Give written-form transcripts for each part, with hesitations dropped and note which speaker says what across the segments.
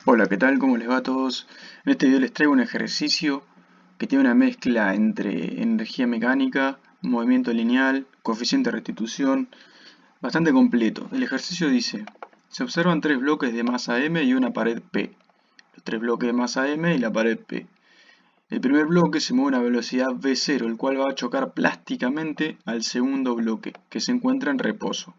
Speaker 1: Hola, ¿qué tal? ¿Cómo les va a todos? En este video les traigo un ejercicio que tiene una mezcla entre energía mecánica, movimiento lineal, coeficiente de restitución, bastante completo. El ejercicio dice, se observan tres bloques de masa M y una pared P. Los tres bloques de masa M y la pared P. El primer bloque se mueve a una velocidad v0, el cual va a chocar plásticamente al segundo bloque, que se encuentra en reposo.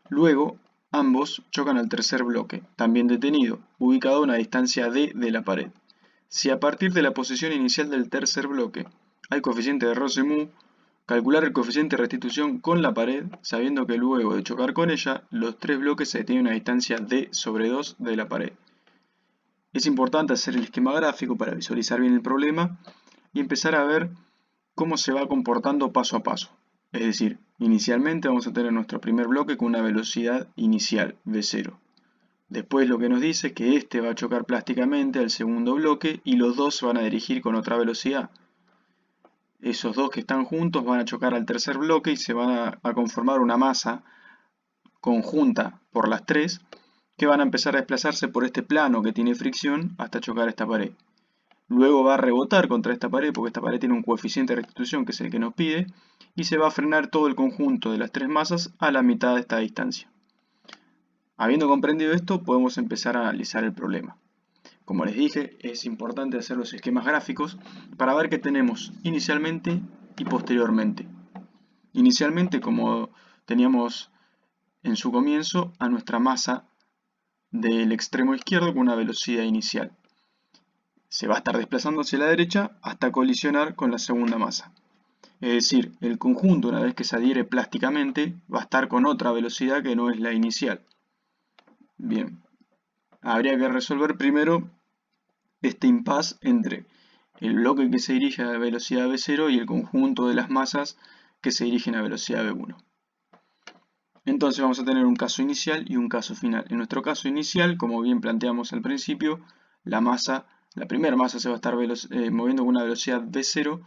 Speaker 1: Luego, ambos chocan al tercer bloque, también detenido, ubicado a una distancia d de la pared. Si a partir de la posición inicial del tercer bloque hay coeficiente de roce mu, calcular el coeficiente de restitución con la pared, sabiendo que luego de chocar con ella, los tres bloques se detienen a una distancia d sobre 2 de la pared. Es importante hacer el esquema gráfico para visualizar bien el problema y empezar a ver cómo se va comportando paso a paso. Es decir, inicialmente vamos a tener nuestro primer bloque con una velocidad inicial, v0. Después lo que nos dice es que este va a chocar plásticamente al segundo bloque y los dos se van a dirigir con otra velocidad. Esos dos que están juntos van a chocar al tercer bloque y se van a conformar una masa conjunta por las tres que van a empezar a desplazarse por este plano que tiene fricción hasta chocar esta pared. Luego va a rebotar contra esta pared porque esta pared tiene un coeficiente de restitución que es el que nos pide y se va a frenar todo el conjunto de las tres masas a la mitad de esta distancia. Habiendo comprendido esto, podemos empezar a analizar el problema. Como les dije, es importante hacer los esquemas gráficos para ver qué tenemos inicialmente y posteriormente. Inicialmente, como teníamos en su comienzo, a nuestra masa del extremo izquierdo con una velocidad inicial. Se va a estar desplazando hacia la derecha hasta colisionar con la segunda masa. Es decir, el conjunto, una vez que se adhiere plásticamente, va a estar con otra velocidad que no es la inicial. Bien, habría que resolver primero este impasse entre el bloque que se dirige a velocidad v0 y el conjunto de las masas que se dirigen a velocidad v1. Entonces vamos a tener un caso inicial y un caso final. En nuestro caso inicial, como bien planteamos al principio, la primera masa se va a estar moviendo con una velocidad v0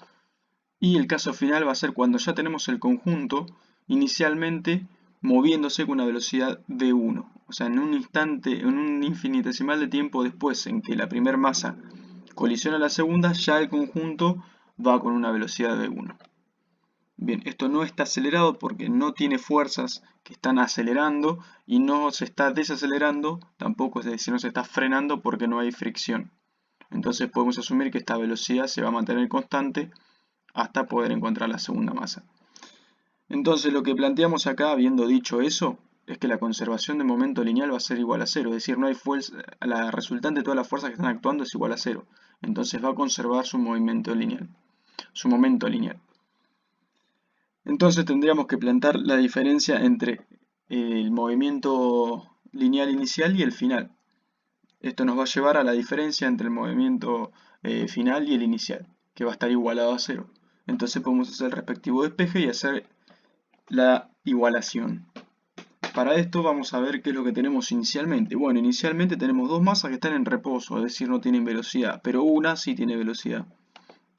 Speaker 1: y el caso final va a ser cuando ya tenemos el conjunto inicialmente moviéndose con una velocidad v1. O sea, en un instante, en un infinitesimal de tiempo después en que la primera masa colisiona a la segunda, ya el conjunto va con una velocidad v1. Bien, esto no está acelerado porque no tiene fuerzas que están acelerando y no se está desacelerando, tampoco, es decir, no se está frenando porque no hay fricción. Entonces podemos asumir que esta velocidad se va a mantener constante hasta poder encontrar la segunda masa. Entonces lo que planteamos acá, habiendo dicho eso, es que la conservación de momento lineal va a ser igual a cero, es decir, no hay fuerza, la resultante de todas las fuerzas que están actuando es igual a cero. Entonces va a conservar su movimiento lineal, su momento lineal. Entonces tendríamos que plantear la diferencia entre el movimiento lineal inicial y el final. Esto nos va a llevar a la diferencia entre el movimiento final y el inicial, que va a estar igualado a cero. Entonces podemos hacer el respectivo despeje y hacer la igualación. Para esto vamos a ver qué es lo que tenemos inicialmente. Bueno, inicialmente tenemos dos masas que están en reposo, es decir, no tienen velocidad, pero una sí tiene velocidad.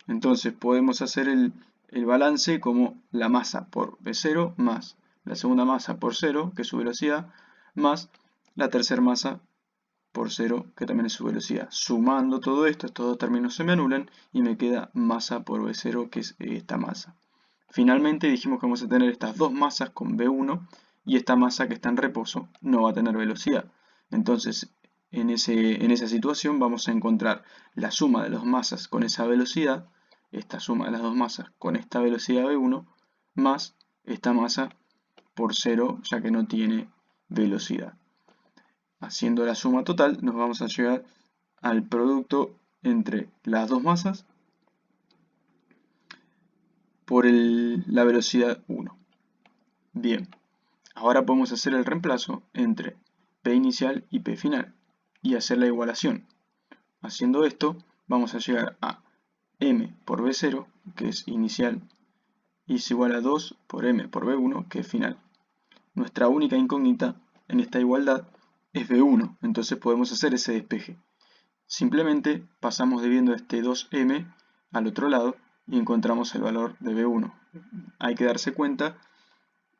Speaker 1: Entonces podemos hacer el balance como la masa por V0 más la segunda masa por 0, que es su velocidad, más la tercera masa por 0, que también es su velocidad. Sumando todo esto, estos dos términos se me anulan y me queda masa por V0, que es esta masa. Finalmente dijimos que vamos a tener estas dos masas con V1 y esta masa que está en reposo no va a tener velocidad. Entonces, en esa situación vamos a encontrar la suma de las masas con esa velocidad, esta suma de las dos masas con esta velocidad V1, más esta masa por 0, ya que no tiene velocidad. Haciendo la suma total, nos vamos a llegar al producto entre las dos masas por la velocidad 1. Bien, ahora podemos hacer el reemplazo entre P inicial y P final y hacer la igualación. Haciendo esto, vamos a llegar a M por V0, que es inicial, y es igual a 2 por M por V1, que es final. Nuestra única incógnita en esta igualdad es V1, entonces podemos hacer ese despeje. Simplemente pasamos debiendo este 2M al otro lado y encontramos el valor de V1. Hay que darse cuenta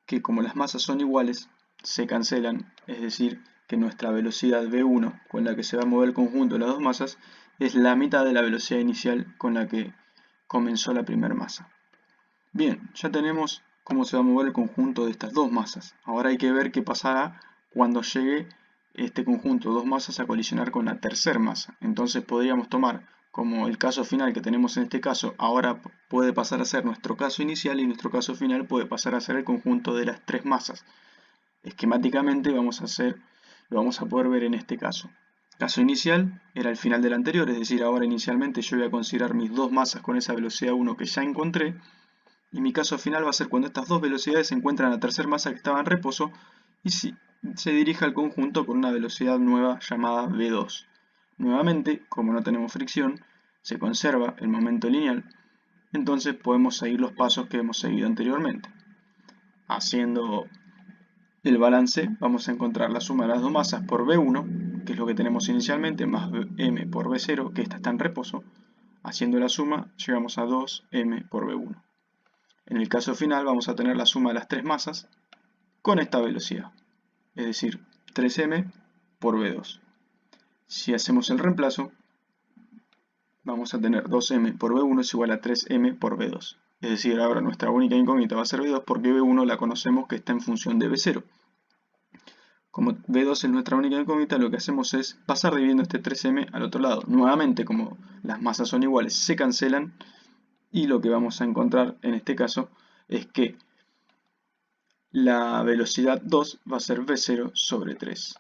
Speaker 1: que como las masas son iguales, se cancelan, es decir, que nuestra velocidad v1 con la que se va a mover el conjunto de las dos masas es la mitad de la velocidad inicial con la que comenzó la primera masa. Bien, ya tenemos cómo se va a mover el conjunto de estas dos masas. Ahora hay que ver qué pasará cuando llegue este conjunto de dos masas a colisionar con la tercera masa. Entonces podríamos tomar como el caso final que tenemos en este caso, ahora puede pasar a ser nuestro caso inicial y nuestro caso final puede pasar a ser el conjunto de las tres masas. Esquemáticamente lo vamos a poder ver en este caso. Caso inicial era el final del anterior, es decir, ahora inicialmente yo voy a considerar mis dos masas con esa velocidad 1 que ya encontré, y mi caso final va a ser cuando estas dos velocidades se encuentran en la tercera masa que estaba en reposo y se dirige al conjunto con una velocidad nueva llamada v2. Nuevamente, como no tenemos fricción, se conserva el momento lineal, entonces podemos seguir los pasos que hemos seguido anteriormente. Haciendo el balance, vamos a encontrar la suma de las dos masas por v1, que es lo que tenemos inicialmente, más m por v0, que esta está en reposo. Haciendo la suma, llegamos a 2m por v1. En el caso final vamos a tener la suma de las tres masas con esta velocidad, es decir, 3m por v2. Si hacemos el reemplazo, vamos a tener 2m por v1 es igual a 3m por v2. Es decir, ahora nuestra única incógnita va a ser v2 porque v1 la conocemos que está en función de v0. Como v2 es nuestra única incógnita, lo que hacemos es pasar dividiendo este 3m al otro lado. Nuevamente, como las masas son iguales, se cancelan y lo que vamos a encontrar en este caso es que la velocidad 2 va a ser v0 sobre 3.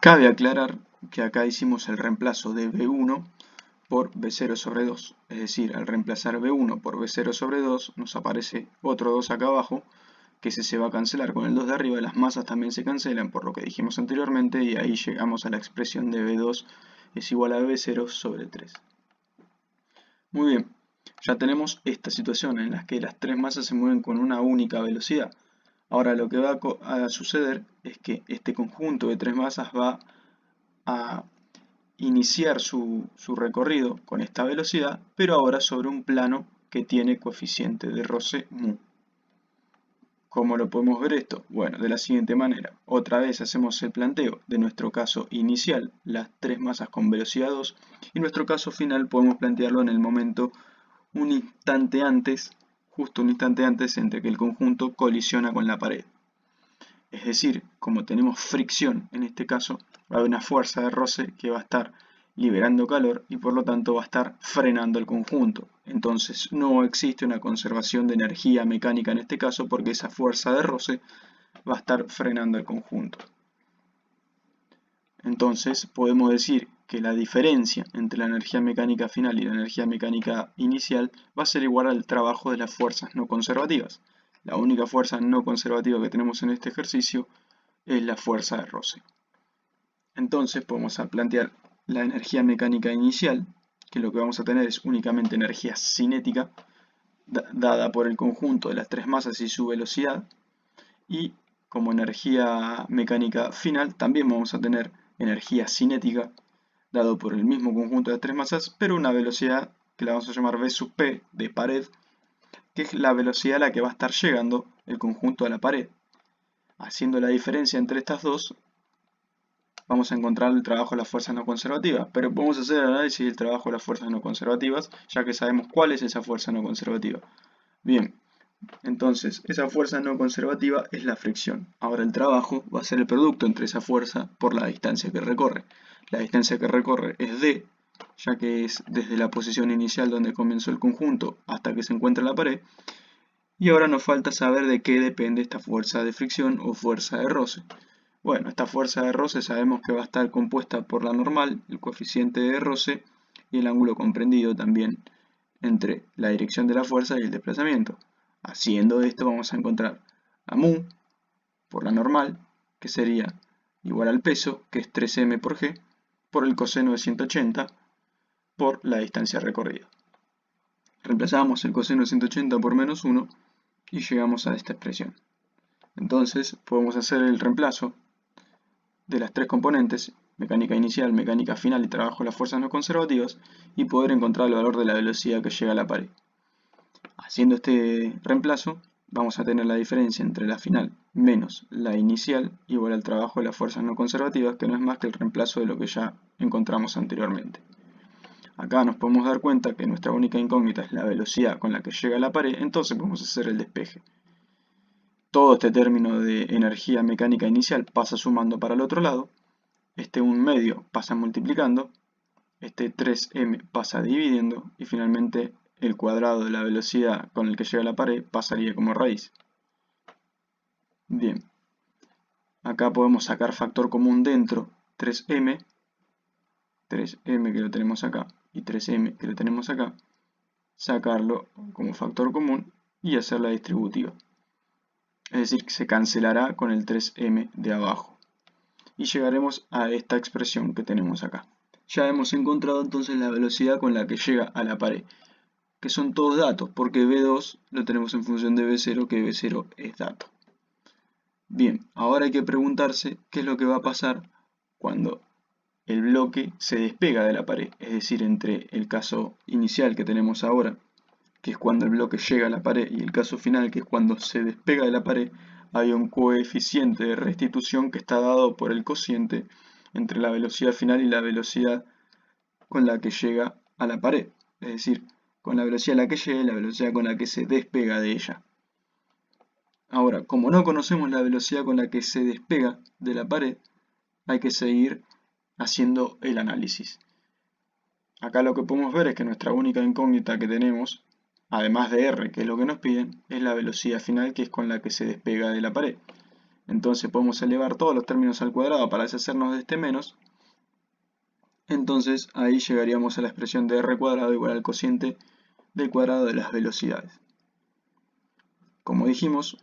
Speaker 1: Cabe aclarar que acá hicimos el reemplazo de v1 por v0 sobre 2. Es decir, al reemplazar v1 por v0 sobre 2 nos aparece otro 2 acá abajo, que ese se va a cancelar con el 2 de arriba. Las masas también se cancelan por lo que dijimos anteriormente y ahí llegamos a la expresión de v2 es igual a v0 sobre 3. Muy bien, ya tenemos esta situación en la que las tres masas se mueven con una única velocidad. Ahora lo que va a suceder es que este conjunto de tres masas va a iniciar su recorrido con esta velocidad, pero ahora sobre un plano que tiene coeficiente de roce mu. ¿Cómo lo podemos ver esto? Bueno, de la siguiente manera. Otra vez hacemos el planteo de nuestro caso inicial, las tres masas con velocidad 2, y nuestro caso final podemos plantearlo en el momento un instante antes, justo un instante antes entre que el conjunto colisiona con la pared. Es decir, como tenemos fricción en este caso, va a haber una fuerza de roce que va a estar liberando calor y por lo tanto va a estar frenando el conjunto. Entonces no existe una conservación de energía mecánica en este caso porque esa fuerza de roce va a estar frenando el conjunto. Entonces podemos decir que la diferencia entre la energía mecánica final y la energía mecánica inicial va a ser igual al trabajo de las fuerzas no conservativas. La única fuerza no conservativa que tenemos en este ejercicio es la fuerza de roce. Entonces podemos plantear la energía mecánica inicial, que lo que vamos a tener es únicamente energía cinética, dada por el conjunto de las tres masas y su velocidad, y como energía mecánica final también vamos a tener energía cinética, dado por el mismo conjunto de tres masas, pero una velocidad que la vamos a llamar v sub p de pared, que es la velocidad a la que va a estar llegando el conjunto a la pared. Haciendo la diferencia entre estas dos, vamos a encontrar el trabajo de las fuerzas no conservativas, pero podemos hacer el análisis del trabajo de las fuerzas no conservativas, ya que sabemos cuál es esa fuerza no conservativa. Bien, entonces esa fuerza no conservativa es la fricción. Ahora el trabajo va a ser el producto entre esa fuerza por la distancia que recorre. La distancia que recorre es d, ya que es desde la posición inicial donde comenzó el conjunto hasta que se encuentra la pared. Y ahora nos falta saber de qué depende esta fuerza de fricción o fuerza de roce. Bueno, esta fuerza de roce sabemos que va a estar compuesta por la normal, el coeficiente de roce y el ángulo comprendido también entre la dirección de la fuerza y el desplazamiento. Haciendo esto vamos a encontrar a mu por la normal, que sería igual al peso, que es 3m por g, por el coseno de 180 por la distancia recorrida. Reemplazamos el coseno de 180 por menos 1 y llegamos a esta expresión. Entonces podemos hacer el reemplazo de las tres componentes, mecánica inicial, mecánica final y trabajo de las fuerzas no conservativas, y poder encontrar el valor de la velocidad que llega a la pared. Haciendo este reemplazo, vamos a tener la diferencia entre la final menos la inicial igual al trabajo de las fuerzas no conservativas, que no es más que el reemplazo de lo que ya encontramos anteriormente. Acá nos podemos dar cuenta que nuestra única incógnita es la velocidad con la que llega a la pared, entonces podemos hacer el despeje. Todo este término de energía mecánica inicial pasa sumando para el otro lado, este 1/2 pasa multiplicando, este 3m pasa dividiendo y finalmente el cuadrado de la velocidad con el que llega a la pared pasaría como raíz. Bien, acá podemos sacar factor común dentro, 3m que lo tenemos acá y 3m que lo tenemos acá, sacarlo como factor común y hacer la distributiva. Es decir, que se cancelará con el 3m de abajo. Y llegaremos a esta expresión que tenemos acá. Ya hemos encontrado entonces la velocidad con la que llega a la pared, que son todos datos, porque V2 lo tenemos en función de V0, que V0 es dato. Bien, ahora hay que preguntarse qué es lo que va a pasar cuando el bloque se despega de la pared, es decir, entre el caso inicial que tenemos ahora, que es cuando el bloque llega a la pared, y el caso final, que es cuando se despega de la pared, hay un coeficiente de restitución que está dado por el cociente entre la velocidad final y la velocidad con la que llega a la pared, es decir, con la velocidad a la que llega y la velocidad con la que se despega de ella. Ahora, como no conocemos la velocidad con la que se despega de la pared, hay que seguir haciendo el análisis. Acá lo que podemos ver es que nuestra única incógnita que tenemos, además de R, que es lo que nos piden, es la velocidad final, que es con la que se despega de la pared. Entonces podemos elevar todos los términos al cuadrado para deshacernos de este menos. Entonces ahí llegaríamos a la expresión de R cuadrado igual al cociente del cuadrado de las velocidades. Como dijimos,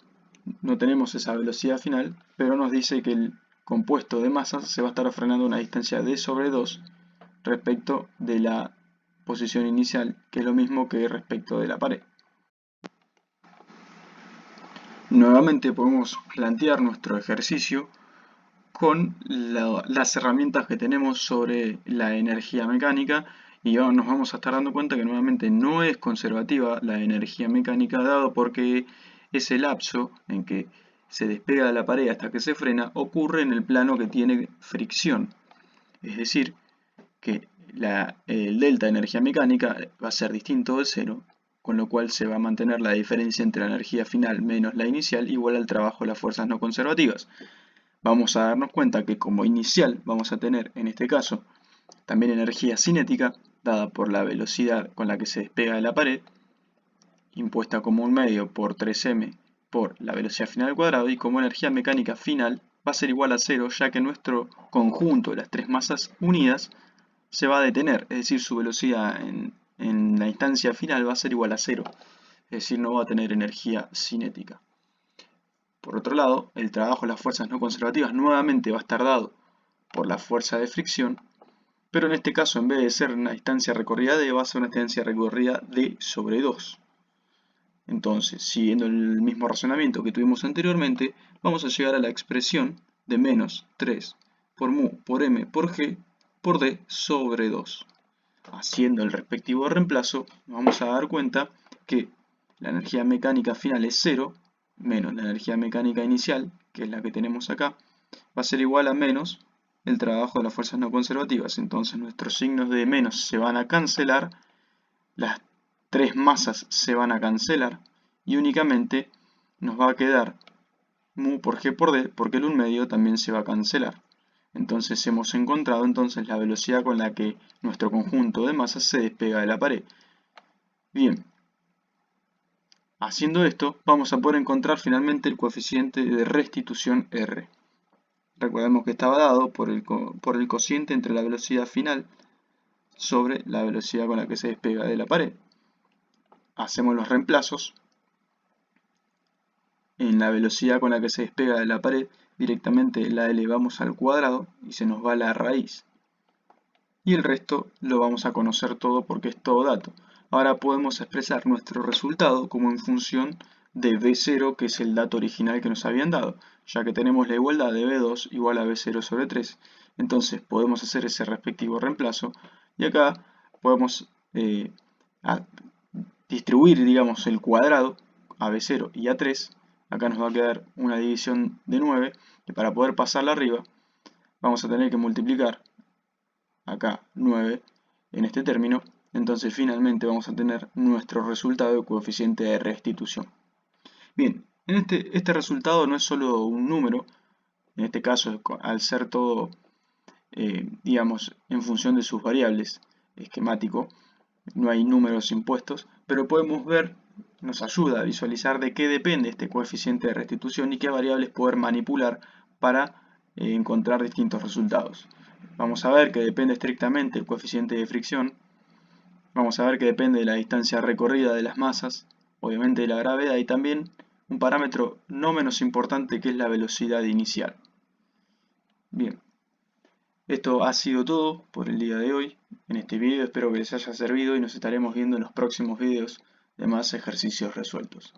Speaker 1: no tenemos esa velocidad final, pero nos dice que el compuesto de masas se va a estar frenando a una distancia d sobre 2 respecto de la posición inicial, que es lo mismo que respecto de la pared. Nuevamente podemos plantear nuestro ejercicio con las herramientas que tenemos sobre la energía mecánica y nos vamos a estar dando cuenta que nuevamente no es conservativa la energía mecánica, dado porque ese lapso en que se despega de la pared hasta que se frena ocurre en el plano que tiene fricción. Es decir, que el delta de energía mecánica va a ser distinto de cero, con lo cual se va a mantener la diferencia entre la energía final menos la inicial igual al trabajo de las fuerzas no conservativas. Vamos a darnos cuenta que como inicial vamos a tener en este caso también energía cinética dada por la velocidad con la que se despega de la pared, impuesta como 1/2 por 3m por la velocidad final al cuadrado, y como energía mecánica final va a ser igual a 0, ya que nuestro conjunto de las tres masas unidas se va a detener, es decir, su velocidad en la instancia final va a ser igual a 0, es decir, no va a tener energía cinética. Por otro lado, el trabajo de las fuerzas no conservativas nuevamente va a estar dado por la fuerza de fricción, pero en este caso, en vez de ser una distancia recorrida d, va a ser una distancia recorrida d sobre 2. Entonces, siguiendo el mismo razonamiento que tuvimos anteriormente, vamos a llegar a la expresión de menos 3 por mu por m por g por d sobre 2. Haciendo el respectivo reemplazo, vamos a dar cuenta que la energía mecánica final es 0, menos la energía mecánica inicial, que es la que tenemos acá, va a ser igual a menos el trabajo de las fuerzas no conservativas. Entonces nuestros signos de menos se van a cancelar, las tres masas se van a cancelar y únicamente nos va a quedar mu por g por d, porque el 1/2 también se va a cancelar. Entonces hemos encontrado entonces la velocidad con la que nuestro conjunto de masas se despega de la pared. Bien, haciendo esto vamos a poder encontrar finalmente el coeficiente de restitución R. Recordemos que estaba dado por el cociente entre la velocidad final sobre la velocidad con la que se despega de la pared. Hacemos los reemplazos. En la velocidad con la que se despega de la pared directamente la elevamos al cuadrado y se nos va la raíz. Y el resto lo vamos a conocer todo porque es todo dato. Ahora podemos expresar nuestro resultado como en función de V0, que es el dato original que nos habían dado, ya que tenemos la igualdad de V2 igual a V0 sobre 3. Entonces podemos hacer ese respectivo reemplazo y acá podemos distribuir, digamos, el cuadrado a B0 y A3, acá nos va a quedar una división de 9, que para poder pasarla arriba vamos a tener que multiplicar acá 9 en este término, entonces finalmente vamos a tener nuestro resultado de coeficiente de restitución. Bien, este resultado no es solo un número, en este caso al ser todo, digamos, en función de sus variables, esquemático, no hay números impuestos, pero podemos ver, nos ayuda a visualizar de qué depende este coeficiente de restitución y qué variables poder manipular para encontrar distintos resultados. Vamos a ver que depende estrictamente del coeficiente de fricción, vamos a ver que depende de la distancia recorrida de las masas, obviamente de la gravedad y también un parámetro no menos importante que es la velocidad inicial. Bien, esto ha sido todo por el día de hoy en este video, espero que les haya servido y nos estaremos viendo en los próximos videos de más ejercicios resueltos.